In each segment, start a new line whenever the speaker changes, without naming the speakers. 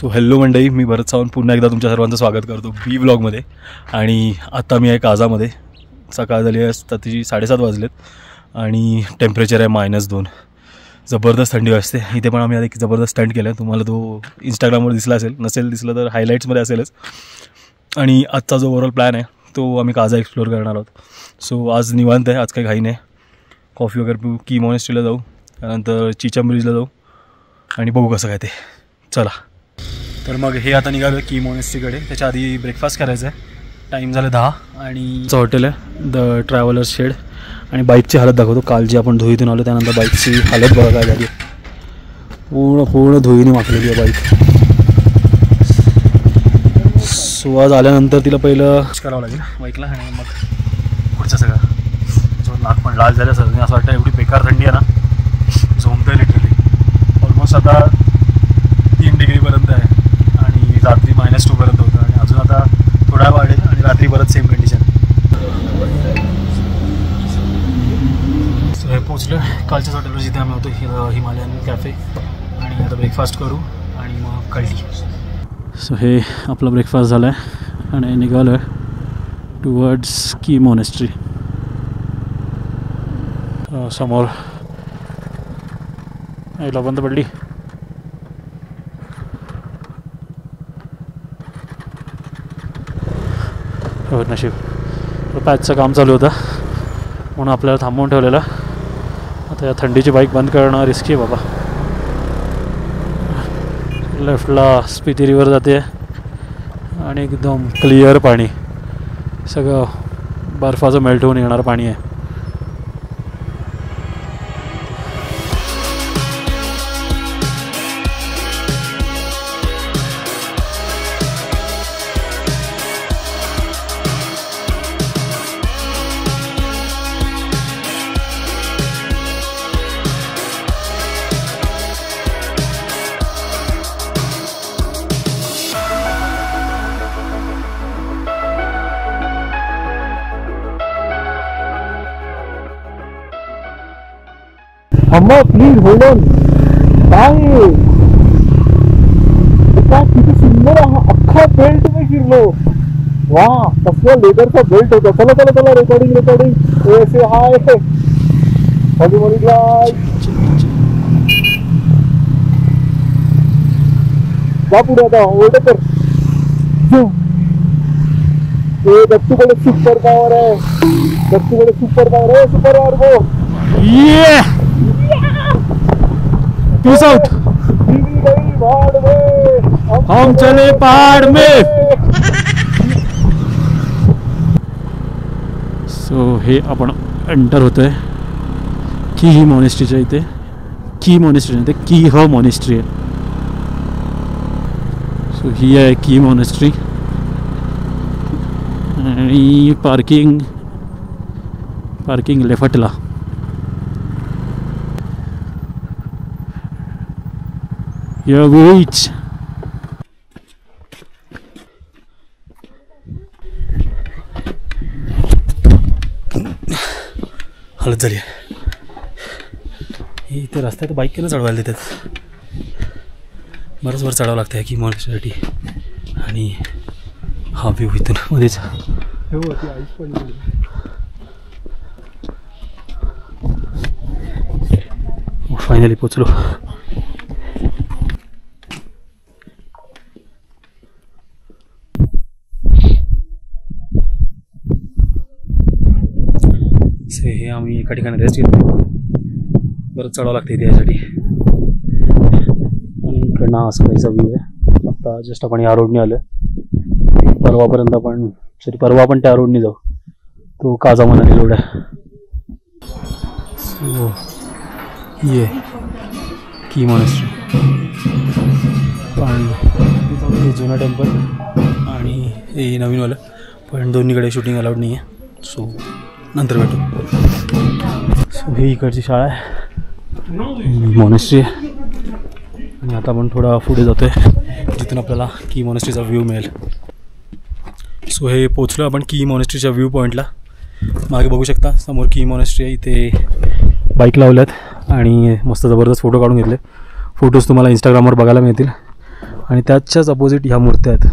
So hello मंडळी, मी भरत सावंत पुन्हा एकदा तुमच्या सर्वांचं स्वागत करतो बी व्लॉगमध्ये. आणि आता मी आहे काजामध्ये. सकाळ झाली आहे, तिची 7:30 वाजलेत आणि टेम्परेचर आहे -2. जबरदस्त थंडी वाजते इथे. पण आम्ही आता एक जबरदस्त स्टंट केला आहे, तुम्हाला तो इंस्टाग्रामवर दिसला असेल, नसेल दिसलं तर हायलाईट्समध्ये असेलच. आणि आजचा जो ओव्हरऑल प्लॅन आहे तो आम्ही काजा एक्सप्लोअर करणार आहोत. सो आज निवांत आहे, आज काही घाई नाही. कॉफी वगैरे पिऊ, की मॉनेस्ट्रीला जाऊ, त्यानंतर चिचम ब्रिजला जाऊ आणि बघू कसं काय ते. चला तर मग हे आता निघालो की मॉनेस्ट्रीकडे. त्याच्या आधी ब्रेकफास्ट करायचा आहे. टाईम झालं 10 आणि हॉटेल आहे द ट्रॅव्हलर्स शेड. आणि बाईकची हालत दाखवतो. काल जी आपण धुईतून आलो त्यानंतर बाईकची हालत बघा काय झाली. पूर्ण धुईने माखलेली आहे बाईक. सो आज आल्यानंतर तिला पहिलं करावं लागेल बाईकला आणि मग पुढचं सगळं. जो नाक पण लाल झालं सर, असं वाटतं एवढी बेकार थंडी आहे ना, झोंबतंय लिटरली. ऑलमोस्ट आता 3 डिग्रीपर्यंत आहे आणि रात्री -2 पर्यंत होतं आणि अजून आता थोडा वाढेल आणि रात्री परत सेम कंडिशन. सो हे पोचलं कालच्याच हॉटेलवर जिथे आम्ही होतो, हिमालयन कॅफे. आणि आता ब्रेकफास्ट करू आणि मग कळली. सो हे आपला ब्रेकफास्ट झाला आहे आणि निघालो आहे टुवर्ड्स की मॉनेस्ट्री. समोर यायला बंद पडली. नशीब पॅचचं काम चालू होतं म्हणून आपल्याला थांबवून ठेवलेलं. आता या थंडीची बाईक बंद करणं रिस्की आहे बाबा. लेफ्टला स्पिती रिव्हर जाते आणि एकदम क्लिअर पाणी, सगळं बर्फाचं मेल्ट होऊन येणारं पाणी आहे.
अम्मा प्लीज होल्ड ऑन. काय किती सुंदर अख्खा बेल्ट मी फिरलो. वा, कसला लेदरचा बेल्ट होता. चला चला चला, रेकॉर्डिंग ऐसे हाय जा पुढे. आता ओल्ड कर. दत्तूकडे सुपर पॉवर आहे. दत्तूकडे सुपर पॉवर आहे. सुपर मार्गो
पीस आउट. हम चले पहाड़ में. सो हे आपण एंटर होतोय की मॉनेस्ट्रीच्या इथे. की मॉनेस्ट्री नाही, ते की ह मॉनेस्ट्री आहे. सो ही आहे की मॉनेस्ट्री. आणि पार्किंग लेफ्टला. या वेच हालत झाली आहे. इथे रस्त्यात बाईक केलं चढवायला देतात. बरंच वर चढावं लागतं की मॉनेस्ट्रीसाठी. आणि हा व्ह्यू इथून मध्येच. फायनली पोचलो. हे आम्ही एका ठिकाणी रेस्ट घेतो. बरंच चढावं लागतं इथे यासाठी. आणि इकडनं हा सकाळीचा व्ह्यू आहे. आता जस्ट आपण या रोडने आलो आहे. परवा आपण त्या रोडने जाऊ. तो काजा मनाली रोड आहे. सो ये की मॉनेस्ट्री. पण हे जुनं टेम्पल आणि हे नवीनवालं, पण दोन्हीकडे शूटिंग अलाउड नाही आहे. सो नंतर भेटू. सो ही इकडची शाळा आहे, मॉनेस्ट्री आहे. आणि आता आपण थोडा पुढे जातो आहे जिथून आपल्याला की मॉनेस्ट्रीचा व्ह्यू मिळेल. सो हे पोचलो आपण की मॉनेस्ट्रीच्या व्ह्यू पॉईंटला. मागे बघू शकता समोर की मॉनेस्ट्री आहे. इथे बाईक लावल्यात आणि मस्त जबरदस्त फोटो काढून घेतले. फोटोज तुम्हाला इंस्टाग्रामवर बघायला मिळतील. आणि त्याच्याच अपोजिट ह्या मूर्त्या आहेत.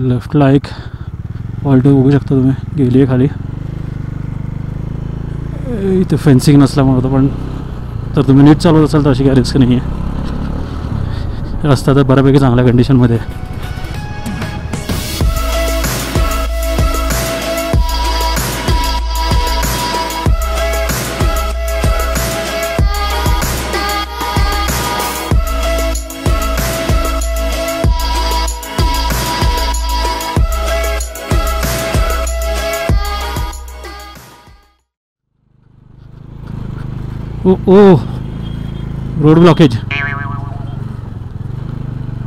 लेफ्टला एक ऑल्टो बघू शकता तुम्ही, गेली आहे खाली. इथे फेन्सिंग नसल्यामुळे होतं, पण तर तुम्ही नीट चालवत असाल तर अशी काही रिस्क नाही आहे. रस्ता तर बऱ्यापैकी चांगल्या कंडिशनमध्ये आहे. ओ रोड ब्लॉकेज.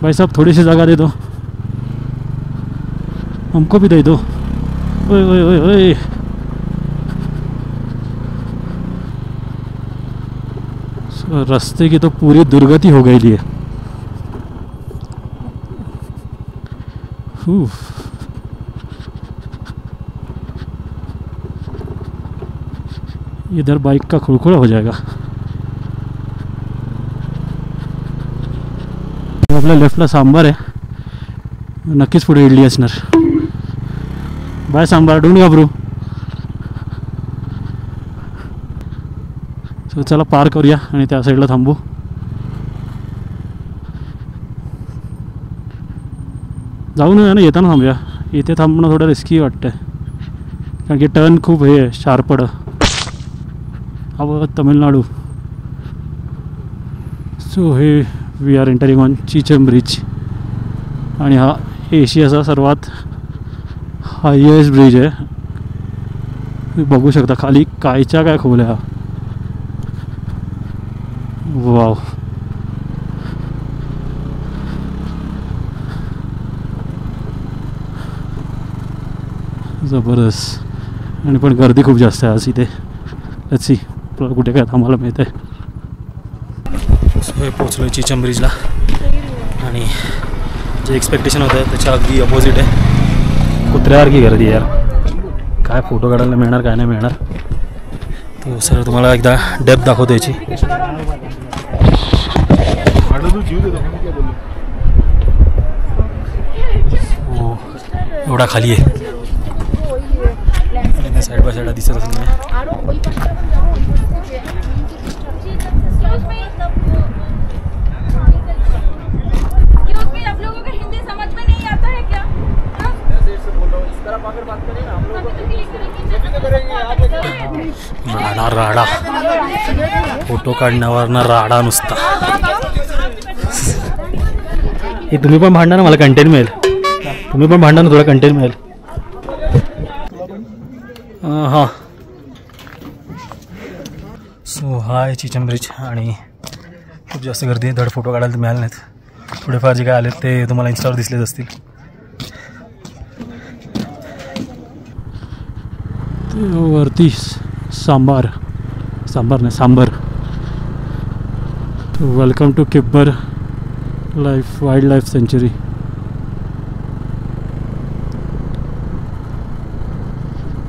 भाई साहब थोड़ी सी जगह दे दो, हमको भी दे दो. ओए ओए ओए ओए. रास्ते की तो पूरी दुर्गति हो गई है. इधर बाइक का खुड़खुड़ा हो जाएगा. आपल्या लेफ्टला सांबार आहे, नक्कीच पुढे इडली असणार. बाय सांबार, डोंट घाबरू. सो चला पार करूया आणि त्या साईडला थांबू. जाऊ नये ना, येताना थांबूया. इथे थांबणं थोडं रिस्की वाटतंय, कारण की टर्न खूप हे आहे, शार्पड. अब Tamil Nadu. So hey we are entering on Chicham bridge. आणि हा एशियाचा सर्वात हायेस्ट ब्रिज आहे. तुम्ही बघू शकता खाली कायच्या काय खोल्या. वाव. जबरदस्त. आणि पण गर्दी खूप जास्त आहे आज इथे. लेट्स सी कुठे काय आम्हाला मिळत आहे. हे पोचलो चीचम ब्रिजला आणि जे एक्सपेक्टेशन होतं त्याच्या अगदी अपोजिट आहे. कुत्र्यासारखी गर्दी यार. काय फोटो काढायला मिळणार काय नाही मिळणार. तर सर तुम्हाला एकदा डेप्थ दाखवतो याची. हो एवढा खाली आहे. साईड बाय साईड दिसत असेल तुम्ही. राडा राडा फोटो काढण्यावर ना राडा नुसता. हे तुम्ही पण भांडा ना, मला कंटेंट मिळेल. तुम्ही पण भांडा ना, थोडा कंटेंट मिळेल. हां सो हा आहे चीचम ब्रिज आणि खूप जास्त गर्दी आहे. धड फोटो काढायला तर मिळाले नाहीत. थोडेफार जे काय आलेत ते तुम्हाला इन्स्टावर दिसलेच असतील. वरती सांबार नाही. Welcome to Kibber wildlife sanctuary.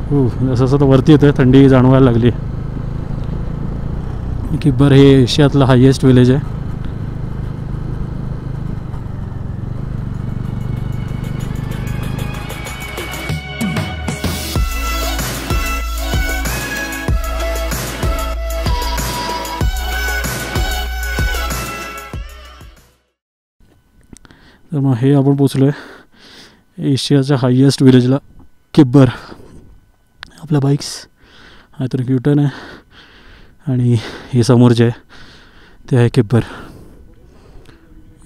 जसं जसं वरती येतं थंडी जाणवायला लागली. किब्बर हे एशियातलं हायेस्ट विलेज आहे. तर मग हे आपण पोचलो आहे एशियाच्या हायेस्ट विलेजला, किब्बर. आपल्या बाईक्स हा तर क्यूटन आहे आणि हे समोर जे आहे ते आहे किब्बर.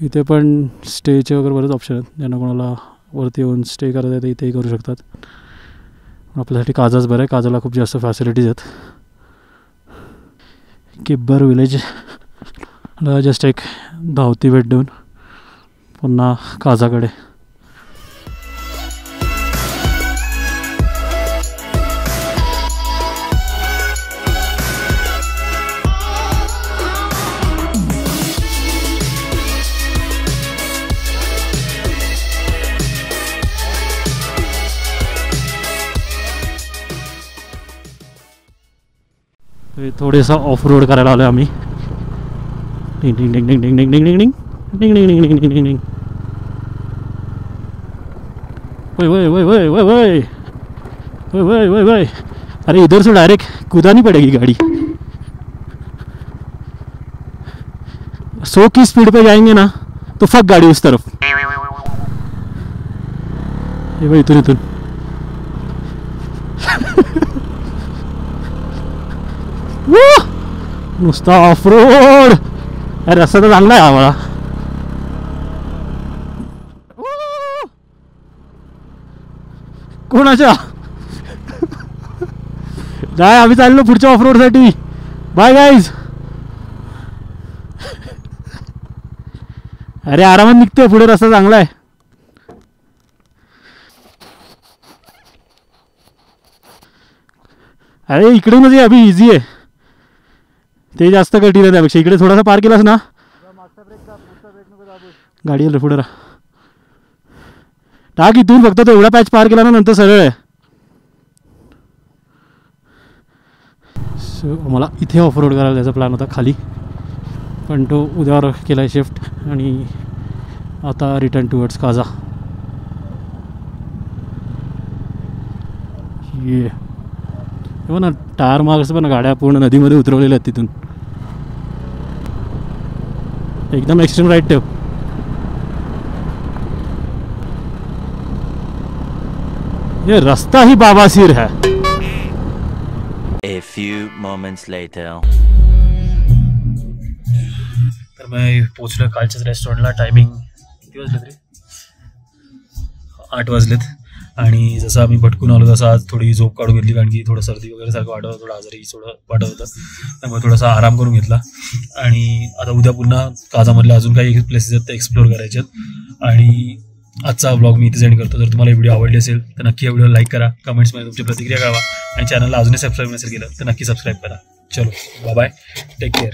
इथे पण स्टेचे वगैरे बरेच ऑप्शन आहेत. ज्यांना कोणाला वरती येऊन स्टे करायचं आहे तर इथेही करू शकतात. आपल्यासाठी काजाच बरं आहे. काजाला खूप जास्त फॅसिलिटीज आहेत. किब्बर विलेजला जस्ट एक धावती भेट देऊन पुन्हा काजाकडे थोडेसा ऑफ रोड करायला आलो आम्ही. डिंग डिंग डिंग डिंग डिंग डिंग डिंग डिंग डिंग डिंग डिंग डिंग डिंग डिंग डिंग. वय वय वय वय वय वय वय वय वय वय. अरे इधर से डायरेक्ट कूदानी पड़ेगी गाड़ी. 100 की स्पीड पे जाएंगे ना तो फक गाड़ी उस तरफ. ये भाई इथून इथून. नुसता ऑफ रोड. अरे रस्ता तर चांगला आहे आम्हाला. कोणाच्या नाही आम्ही चाललो पुढच्या ऑफ रोड साठी. Bye guys. अरे आरामात निघतोय पुढे रस्ता चांगला आहे. अरे इकडूनच ये अभि इझी आहे. ते जास्त कठीण आहे त्यापेक्षा. इकडे थोडासा पार केलास ना गाडी पुढे राहा. टाक इथून फक्त तो एवढा पॅच पार केला ना नंतर सरळ आहे. सो मला इथे ऑफ रोड करायला त्याचा प्लॅन होता खाली, पण तो उद्यावर केला आहे शिफ्ट आणि आता रिटर्न टुवर्ड्स काजा. ये हो ना टायर मार्क्स पण गाड्या पूर्ण नदीमध्ये उतरवलेल्या आहेत तिथून. एकदम एक्स्ट्रीम राईट ठेव. ये रास्ता ही बाबासीर है.
A few moments later.
तर मी पोचलो कालच्याच रेस्टॉरंटला. टायमिंग किती वाजले तरी 8 वाजलेत. आणि जसं आम्ही भटकून आलो तसं आज थोडी झोप काढून घेतली, कारण की थोडं सर्दी वगैरे सारखं वाटत होतं, थोडं आजारी थोडं वाटत होतं. त्यामुळे थोडासा आराम करून घेतला. आणि आता उद्या पुन्हा काजामधल्या अजून काही प्लेसेस आहेत ते एक्सप्लोअर करायचे आहेत. आणि आजचा व्लॉग मी इथे सेंड करतो. जर तुम्हाला व्हिडिओ आवडली असेल तर नक्की या व्हिडिओला लाईक करा, कमेंट्समध्ये तुमची प्रतिक्रिया कळवा आणि चॅनलला अजूनही सबस्क्राईब नसेल केलं तर नक्की सबस्क्राईब करा. चलो बाय बाय, टेक केअर.